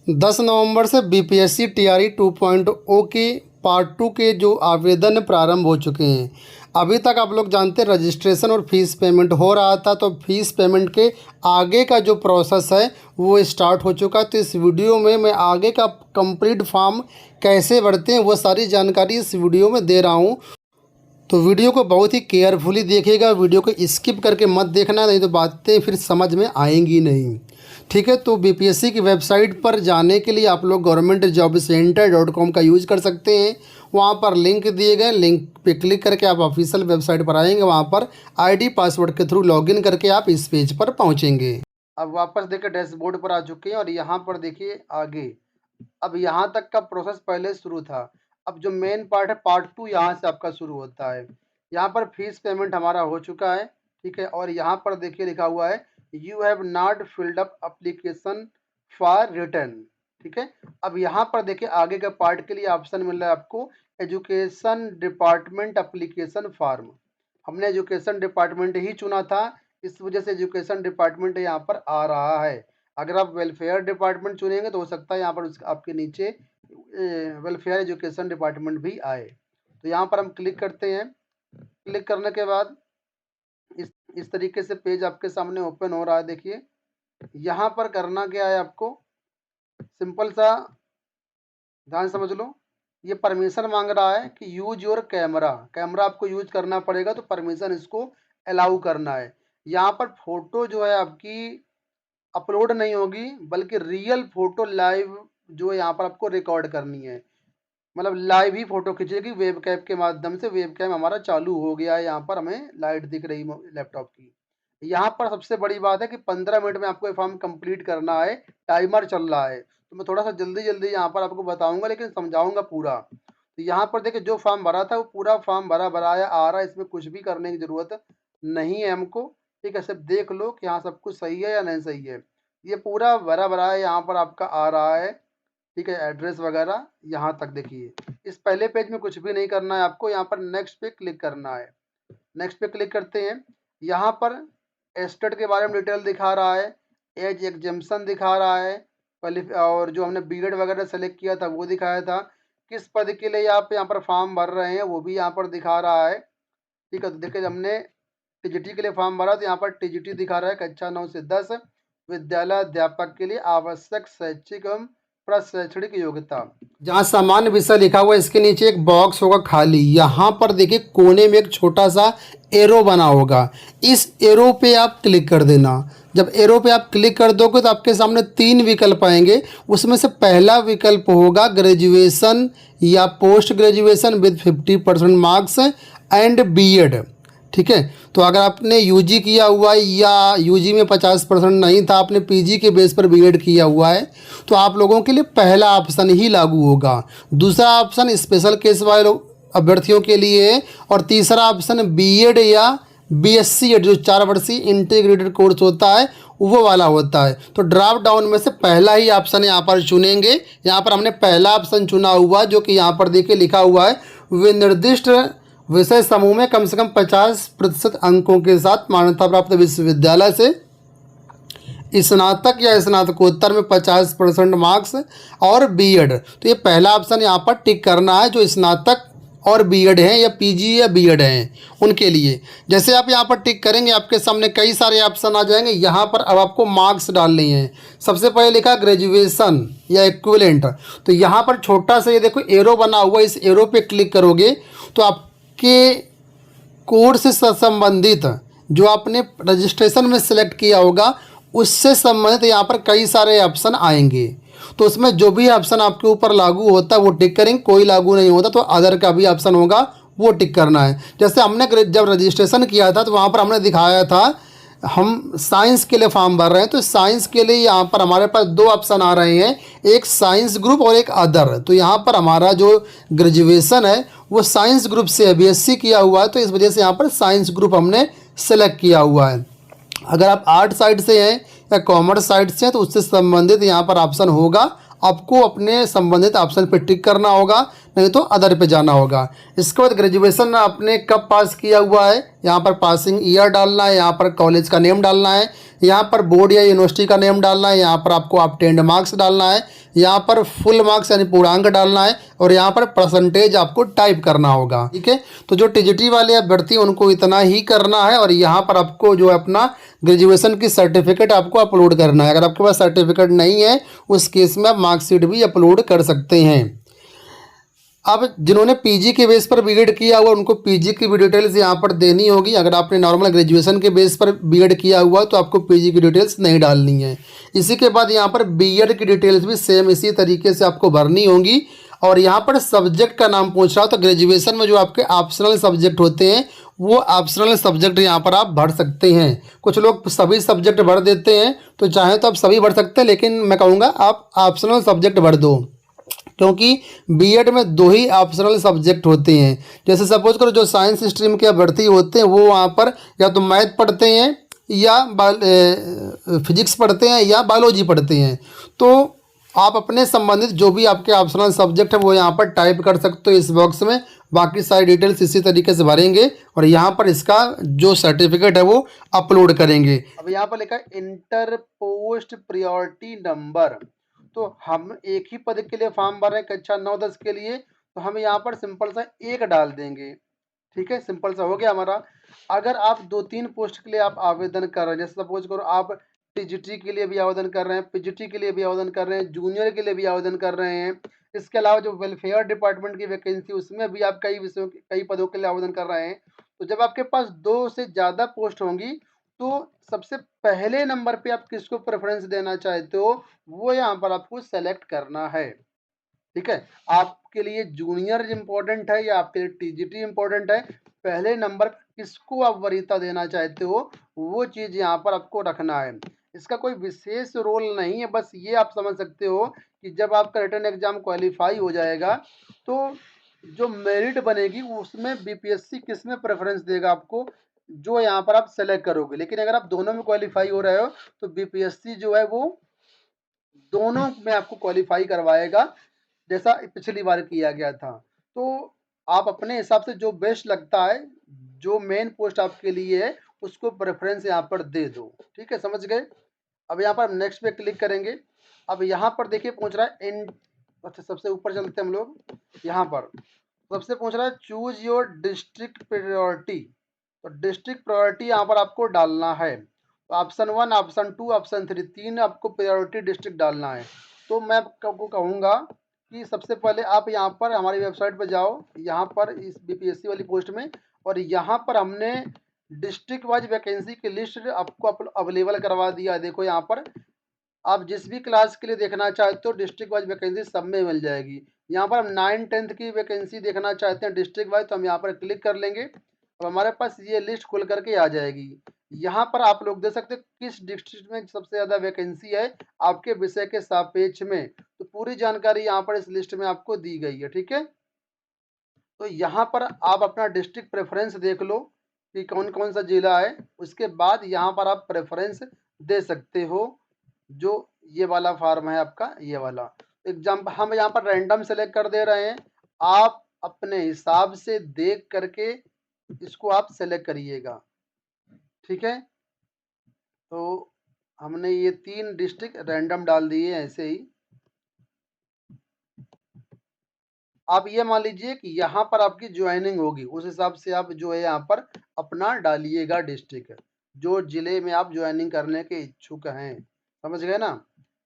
10 नवंबर से BPSC TRE 2.0 की part 2 के जो आवेदन प्रारंभ हो चुके हैं। अभी तक आप लोग जानते हैं रजिस्ट्रेशन और फीस पेमेंट हो रहा था, तो फीस पेमेंट के आगे का जो प्रोसेस है वो स्टार्ट हो चुका है। तो इस वीडियो में मैं आगे का कंप्लीट फॉर्म कैसे भरते हैं वो सारी जानकारी इस वीडियो में दे रहा हूँ। तो वीडियो को बहुत ही केयरफुली देखिएगा, वीडियो को स्किप करके मत देखना, नहीं तो बातें फिर समझ में आएंगी नहीं। ठीक है, तो बीपीएससी की वेबसाइट पर जाने के लिए आप लोग governmentjobcenter.com का यूज़ कर सकते हैं। वहाँ पर लिंक दिए गए, लिंक पे क्लिक करके आप ऑफिशियल वेबसाइट पर आएंगे। वहाँ पर आईडी पासवर्ड के थ्रू लॉगिन करके आप इस पेज पर पहुँचेंगे। अब वापस देखिए डैशबोर्ड पर आ चुके हैं और यहाँ पर देखिए आगे, अब यहाँ तक का प्रोसेस पहले शुरू था। अब जो मेन पार्ट है पार्ट 2 यहाँ से आपका शुरू होता है। यहाँ पर फीस पेमेंट हमारा हो चुका है, ठीक है। और यहाँ पर देखिए लिखा हुआ है you have not filled up application for return, ठीक है। अब यहाँ पर देखिए आगे के पार्ट के लिए ऑप्शन मिल रहा है आपको एजुकेशन डिपार्टमेंट एप्लीकेशन फॉर्म। हमने एजुकेशन डिपार्टमेंट ही चुना था, इस वजह से एजुकेशन डिपार्टमेंट यहाँ पर आ रहा है। अगर आप वेलफेयर डिपार्टमेंट चुनेंगे तो हो सकता है यहाँ पर आपके नीचे वेलफेयर एजुकेशन डिपार्टमेंट भी आए। तो यहाँ पर हम क्लिक करते हैं। क्लिक करने के बाद इस तरीके से पेज आपके सामने ओपन हो रहा है। देखिए यहाँ पर करना क्या है, आपको सिंपल सा ध्यान समझ लो। ये परमिशन मांग रहा है कि यूज योर कैमरा, कैमरा आपको यूज करना पड़ेगा, तो परमिशन इसको अलाउ करना है। यहाँ पर फोटो जो है आपकी अपलोड नहीं होगी, बल्कि रियल फोटो लाइव जो है यहाँ पर आपको रिकॉर्ड करनी है। मतलब लाइव ही फोटो खींचेगी वेब कैम के माध्यम से। वेब कैम हमारा चालू हो गया है, यहाँ पर हमें लाइट दिख रही लैपटॉप की। यहाँ पर सबसे बड़ी बात है कि 15 मिनट में आपको ये फॉर्म कंप्लीट करना है। टाइमर चल रहा है, तो मैं थोड़ा सा जल्दी जल्दी यहाँ पर आपको बताऊंगा, लेकिन समझाऊंगा पूरा। तो यहाँ पर देखिए जो फॉर्म भरा था वो पूरा फॉर्म भरा भराया आ रहा है, इसमें कुछ भी करने की ज़रूरत नहीं है हमको, ठीक है। सिर्फ देख लो कि हाँ सब कुछ सही है या नहीं सही है। ये पूरा भरा भरा है यहाँ पर आपका आ रहा है, ठीक है। एड्रेस वगैरह यहाँ तक देखिए। इस पहले पेज में कुछ भी नहीं करना है आपको, यहाँ पर नेक्स्ट पे क्लिक करना है। नेक्स्ट पे क्लिक करते हैं। यहाँ पर एस्टेट के बारे में डिटेल दिखा रहा है, एज एग्जेम्पशन दिखा रहा है, और जो हमने बीएड वगैरह सेलेक्ट किया था वो दिखाया था। किस पद के लिए आप यहाँ पर फॉर्म भर रहे हैं वो भी यहाँ पर दिखा रहा है, ठीक है। तो देखिए हमने टीजीटी के लिए फॉर्म भरा तो यहाँ पर टीजीटी दिखा रहा है कक्षा 9 से 10 विद्यालय अध्यापक के लिए आवश्यक शैक्षिक एवं प्रशैक्षणिक योग्यता। जहाँ सामान्य विषय लिखा हुआ है इसके नीचे एक बॉक्स होगा खाली, यहाँ पर देखिए कोने में एक छोटा सा एरो बना होगा, इस एरो पे आप क्लिक कर देना। जब एरो पे आप क्लिक कर दोगे तो आपके सामने 3 विकल्प आएंगे। उसमें से पहला विकल्प होगा ग्रेजुएशन या post graduation with 50% marks and BEd, ठीक है। तो अगर आपने यूजी किया हुआ है या यूजी में 50% नहीं था, आपने पीजी के बेस पर बीएड किया हुआ है, तो आप लोगों के लिए पहला ऑप्शन ही लागू होगा। दूसरा ऑप्शन स्पेशल केस वाले अभ्यर्थियों के लिए है, और तीसरा ऑप्शन बीएड या बीएससी जो 4 वर्षीय इंटीग्रेटेड कोर्स होता है वो वाला होता है। तो ड्रॉप डाउन में से पहला ही ऑप्शन यहाँ पर चुनेंगे। यहाँ पर हमने पहला ऑप्शन चुना हुआ, जो कि यहाँ पर देखिए लिखा हुआ है वे निर्दिष्ट विषय समूह में कम से कम 50% अंकों के साथ मान्यता प्राप्त विश्वविद्यालय से स्नातक या स्नातकोत्तर में 50% मार्क्स और बीएड। तो ये पहला ऑप्शन यहाँ पर टिक करना है, जो स्नातक और बीएड हैं या पीजी या बीएड हैं उनके लिए। जैसे आप यहाँ पर टिक करेंगे आपके सामने कई सारे ऑप्शन आ जाएंगे। यहाँ पर अब आपको मार्क्स डालने हैं। सबसे पहले लिखा ग्रेजुएशन या इक्विवेलेंट, तो यहाँ पर छोटा सा ये देखो एरो बना हुआ, इस एरो पे क्लिक करोगे तो आप के कोर्स से संबंधित जो आपने रजिस्ट्रेशन में सिलेक्ट किया होगा उससे संबंधित यहाँ पर कई सारे ऑप्शन आएंगे। तो उसमें जो भी ऑप्शन आपके ऊपर लागू होता है वो टिक करेंगे, कोई लागू नहीं होता तो अदर का भी ऑप्शन होगा वो टिक करना है। जैसे हमने जब रजिस्ट्रेशन किया था तो वहाँ पर हमने दिखाया था हम साइंस के लिए फॉर्म भर रहे हैं, तो साइंस के लिए यहाँ पर हमारे पास 2 ऑप्शन आ रहे हैं, एक साइंस ग्रुप और एक अदर। तो यहाँ पर हमारा जो ग्रेजुएशन है वो साइंस ग्रुप से बीएससी किया हुआ है, तो इस वजह से यहाँ पर साइंस ग्रुप हमने सेलेक्ट किया हुआ है। अगर आप आर्ट साइड से हैं या कॉमर्स साइड से हैं तो उससे संबंधित यहाँ पर ऑप्शन होगा, आपको अपने संबंधित ऑप्शन पर टिक करना होगा। नहीं तो अदर पे जाना होगा। इसके बाद ग्रेजुएशन आपने कब पास किया हुआ है, यहाँ पर पासिंग ईयर डालना है, यहाँ पर कॉलेज का नेम डालना है, यहाँ पर बोर्ड या यूनिवर्सिटी का नेम डालना है, यहाँ पर आपको ऑब्टेन्ड मार्क्स डालना है, यहाँ पर फुल मार्क्स यानी पूर्णांक डालना है, और यहाँ पर परसेंटेज आपको टाइप करना होगा। ठीक है, तो जो टीजीटी वाले अभ्यर्थी उनको इतना ही करना है, और यहाँ पर आपको जो है अपना ग्रेजुएशन की सर्टिफिकेट आपको अपलोड करना है। अगर आपके पास सर्टिफिकेट नहीं है उस केस में आप मार्कशीट भी अपलोड कर सकते हैं। अब जिन्होंने पीजी के बेस पर बीएड किया हुआ उनको पीजी की भी डिटेल्स यहाँ पर देनी होगी। अगर आपने नॉर्मल ग्रेजुएशन के बेस पर बीएड किया हुआ तो आपको पीजी की डिटेल्स नहीं डालनी है। इसी के बाद यहाँ पर बीएड की डिटेल्स भी सेम इसी तरीके से आपको भरनी होंगी। और यहाँ पर सब्जेक्ट का नाम पूछ रहा हो तो ग्रेजुएशन में जो आपके ऑप्शनल सब्जेक्ट होते हैं वो ऑप्शनल सब्जेक्ट यहाँ पर आप भर सकते हैं। कुछ लोग सभी सब्जेक्ट भर देते हैं, तो चाहे तो आप सभी भर सकते हैं, लेकिन मैं कहूँगा आप ऑप्शनल सब्जेक्ट भर दो, क्योंकि बीएड में 2 ही ऑप्शनल सब्जेक्ट होते हैं। जैसे सपोज करो जो साइंस स्ट्रीम के अभ्यर्थी होते हैं वो वहाँ पर या तो मैथ पढ़ते हैं या फिजिक्स पढ़ते हैं या बायोलॉजी पढ़ते हैं। तो आप अपने संबंधित जो भी आपके ऑप्शनल सब्जेक्ट है वो यहाँ पर टाइप कर सकते हो इस बॉक्स में। बाकी सारी डिटेल्स इसी तरीके से भरेंगे और यहाँ पर इसका जो सर्टिफिकेट है वो अपलोड करेंगे। अब यहाँ पर लिखा है इंटर पोस्ट प्रायोरिटी नंबर। तो हम एक ही पद के लिए फॉर्म भर रहे हैं कक्षा 9-10 के लिए, तो हम यहाँ पर सिंपल सा 1 डाल देंगे। ठीक है, सिंपल सा हो गया हमारा। अगर आप 2-3 पोस्ट के लिए आप आवेदन कर रहे हैं, जैसे सपोज करो आप टीजीटी के लिए भी आवेदन कर रहे हैं, पीजीटी के लिए भी आवेदन कर रहे हैं, जूनियर के लिए भी आवेदन कर रहे हैं, इसके अलावा जो वेलफेयर डिपार्टमेंट की वैकेंसी उसमें भी आप कई पदों के लिए आवेदन कर रहे हैं, तो जब आपके पास 2 से ज़्यादा पोस्ट होंगी तो सबसे पहले नंबर पे आप किसको प्रेफरेंस देना चाहते हो वो यहाँ पर आपको सेलेक्ट करना है। ठीक है, आपके लिए जूनियर इम्पोर्टेंट है या आपके लिए टीजीटी इम्पोर्टेंट है, पहले नंबर पर किसको आप वरीयता देना चाहते हो वो चीज़ यहाँ पर आपको रखना है। इसका कोई विशेष रोल नहीं है, बस ये आप समझ सकते हो कि जब आपका रिटन एग्जाम क्वालिफाई हो जाएगा तो जो मेरिट बनेगी उसमें बीपीएससी किस में प्रेफरेंस देगा आपको, जो यहाँ पर आप सेलेक्ट करोगे। लेकिन अगर आप दोनों में क्वालिफाई हो रहे हो तो बीपीएससी जो है वो दोनों में आपको क्वालिफाई करवाएगा, जैसा पिछली बार किया गया था। तो आप अपने हिसाब से जो बेस्ट लगता है, जो मेन पोस्ट आपके लिए है उसको प्रेफरेंस यहाँ पर दे दो। ठीक है, समझ गए। अब यहाँ पर नेक्स्ट पे क्लिक करेंगे। अब यहाँ पर देखिए पूछ रहा है इन, अच्छा सबसे ऊपर चलते हैं हम लोग। यहाँ पर सबसे पूछ रहा है चूज योर डिस्ट्रिक्ट प्रायोरिटी। तो डिस्ट्रिक्ट प्रायोरिटी यहाँ पर आपको डालना है। तो ऑप्शन 1, ऑप्शन 2, ऑप्शन 3, 3 आपको प्रायोरिटी डिस्ट्रिक्ट डालना है। तो मैं आपको कहूँगा कि सबसे पहले आप यहाँ पर हमारी वेबसाइट पर जाओ, यहाँ पर इस बीपीएससी वाली पोस्ट में, और यहाँ पर हमने डिस्ट्रिक्ट वाइज वैकेंसी की लिस्ट आपको अवेलेबल करवा दिया है। देखो यहाँ पर आप जिस भी क्लास के लिए देखना चाहते हो डिस्ट्रिक्ट वाइज वैकेंसी सब में मिल जाएगी। यहाँ पर हम 9-10 की वैकेंसी देखना चाहते हैं डिस्ट्रिक्ट वाइज, तो हम यहाँ पर क्लिक कर लेंगे। अब हमारे पास ये लिस्ट खुल करके आ जाएगी। यहाँ पर आप लोग देख सकते हैं किस डिस्ट्रिक्ट में सबसे ज़्यादा वैकेंसी है आपके विषय के सापेक्ष में, तो पूरी जानकारी यहाँ पर इस लिस्ट में आपको दी गई है। ठीक है, तो यहाँ पर आप अपना डिस्ट्रिक्ट प्रेफरेंस देख लो कि कौन कौन सा जिला है, उसके बाद यहाँ पर आप प्रेफरेंस दे सकते हो। जो ये वाला फार्म है आपका, ये वाला एग्जाम्पल हम यहाँ पर रैंडम सेलेक्ट कर दे रहे हैं, आप अपने हिसाब से देख करके इसको आप सेलेक्ट करिएगा। ठीक है, तो हमने ये 3 डिस्ट्रिक्ट रैंडम डाल दिए ऐसे ही। आप ये मान लीजिए कि यहाँ पर आपकी ज्वाइनिंग होगी, उस हिसाब से आप जो है यहाँ पर अपना डालिएगा डिस्ट्रिक्ट, जो जिले में आप ज्वाइनिंग करने के इच्छुक हैं। समझ गए ना।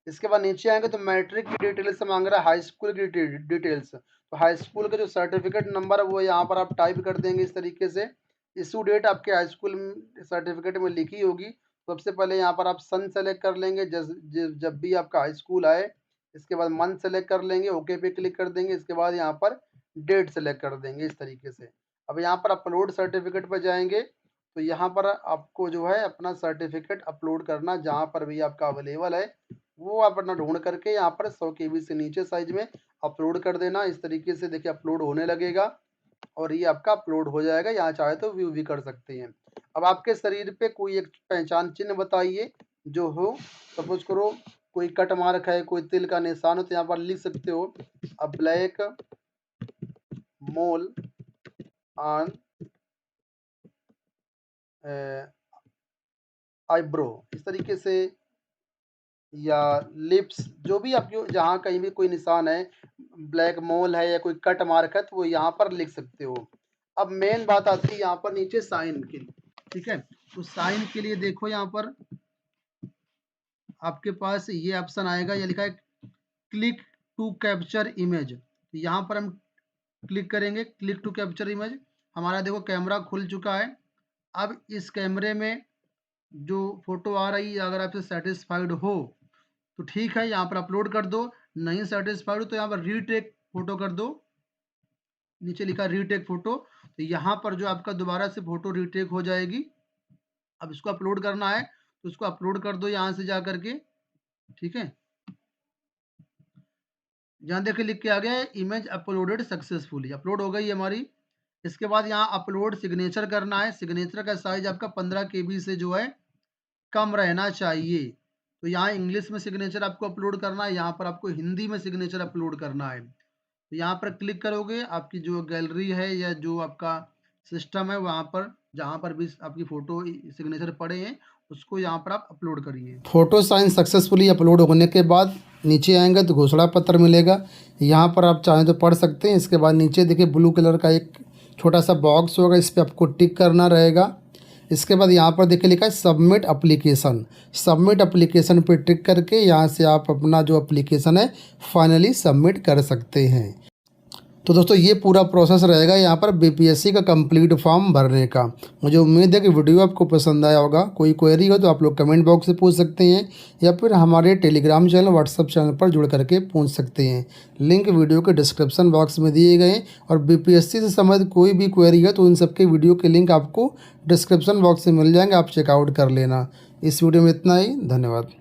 इसके बाद नीचे आएंगे तो मैट्रिक की डिटेल्स मांग रहा है, हाई स्कूल की डिटेल्स। तो हाई स्कूल का जो सर्टिफिकेट नंबर है वो यहाँ पर आप टाइप कर देंगे इस तरीके से। इशू डेट आपके हाई स्कूल सर्टिफिकेट में लिखी होगी। सबसे पहले यहाँ पर आप सन सेलेक्ट कर लेंगे जब भी आपका हाई स्कूल आए। इसके बाद मंथ सेलेक्ट कर लेंगे, ओके पे क्लिक कर देंगे। इसके बाद यहाँ पर डेट सेलेक्ट कर देंगे इस तरीके से। अब यहाँ पर अपलोड सर्टिफिकेट पर जाएंगे तो यहाँ पर आपको जो है अपना सर्टिफिकेट अपलोड करना, जहाँ पर भी आपका अवेलेबल है वो आप अपना ढूंढ करके यहाँ पर 100 KB से नीचे साइज में अपलोड कर देना। इस तरीके से देखिए अपलोड होने लगेगा और ये आपका अपलोड हो जाएगा। यहाँ चाहे तो व्यू भी कर सकते हैं। अब आपके शरीर पे कोई एक पहचान चिन्ह बताइए जो हो, सपोज करो कोई कट मार्क है, कोई तिल का निशान हो, तो यहाँ पर लिख सकते हो अ ब्लैक मोल ऑन आईब्रो, इस तरीके से, या लिप्स, जो भी आपके जहाँ कहीं भी कोई निशान है, ब्लैक मोल है या कोई कट मार्क है, तो वो यहाँ पर लिख सकते हो। अब मेन बात आती है यहाँ पर नीचे साइन की, ठीक है। तो साइन के लिए देखो यहाँ पर आपके पास ये ऑप्शन आएगा, ये लिखा है क्लिक टू कैप्चर इमेज। तो यहाँ पर हम क्लिक करेंगे, क्लिक टू कैप्चर इमेज। हमारा देखो कैमरा खुल चुका है। अब इस कैमरे में जो फोटो आ रही है, अगर आपसे सेटिस्फाइड हो तो ठीक है, यहाँ पर अपलोड कर दो। नहीं सेटिस्फाइड हो तो यहाँ पर रीटेक फोटो कर दो। नीचे लिखा रीटेक फोटो, तो यहाँ पर जो आपका दोबारा से फोटो रीटेक हो जाएगी। अब इसको अपलोड करना है तो इसको अपलोड कर दो यहाँ से जा करके, ठीक है। यहाँ देखिए लिख के आ गया है इमेज अपलोडेड सक्सेसफुली, अपलोड हो गई हमारी। इसके बाद यहाँ अपलोड सिग्नेचर करना है। सिग्नेचर का साइज आपका 15 KB से जो है कम रहना चाहिए। तो यहाँ इंग्लिश में सिग्नेचर आपको अपलोड करना है, यहाँ पर आपको हिंदी में सिग्नेचर अपलोड करना है। तो यहाँ पर क्लिक करोगे, आपकी जो गैलरी है या जो आपका सिस्टम है वहाँ पर जहाँ पर भी आपकी फ़ोटो सिग्नेचर पड़े हैं उसको यहाँ पर आप अपलोड करिए। फ़ोटो साइन सक्सेसफुली अपलोड होने के बाद नीचे आएंगे तो घोषणा पत्र मिलेगा। यहाँ पर आप चाहें तो पढ़ सकते हैं। इसके बाद नीचे देखिए ब्लू कलर का एक छोटा सा बॉक्स होगा, इस पर आपको टिक करना रहेगा। इसके बाद यहाँ पर देखिए लिखा है सबमिट एप्लीकेशन। सबमिट एप्लीकेशन पर टिक करके यहाँ से आप अपना जो एप्लीकेशन है फाइनली सबमिट कर सकते हैं। तो दोस्तों ये पूरा प्रोसेस रहेगा यहाँ पर बीपीएससी का कंप्लीट फॉर्म भरने का। मुझे उम्मीद है कि वीडियो आपको पसंद आया होगा। कोई क्वेरी हो तो आप लोग कमेंट बॉक्स से पूछ सकते हैं या फिर हमारे टेलीग्राम चैनल व्हाट्सएप चैनल पर जुड़ करके पूछ सकते हैं। लिंक वीडियो के डिस्क्रिप्शन बॉक्स में दिए गए हैं और बीपीएससी से संबंधित कोई भी क्वेरी है तो उन सबके वीडियो के लिंक आपको डिस्क्रिप्शन बॉक्स में मिल जाएंगे, आप चेकआउट कर लेना। इस वीडियो में इतना ही, धन्यवाद।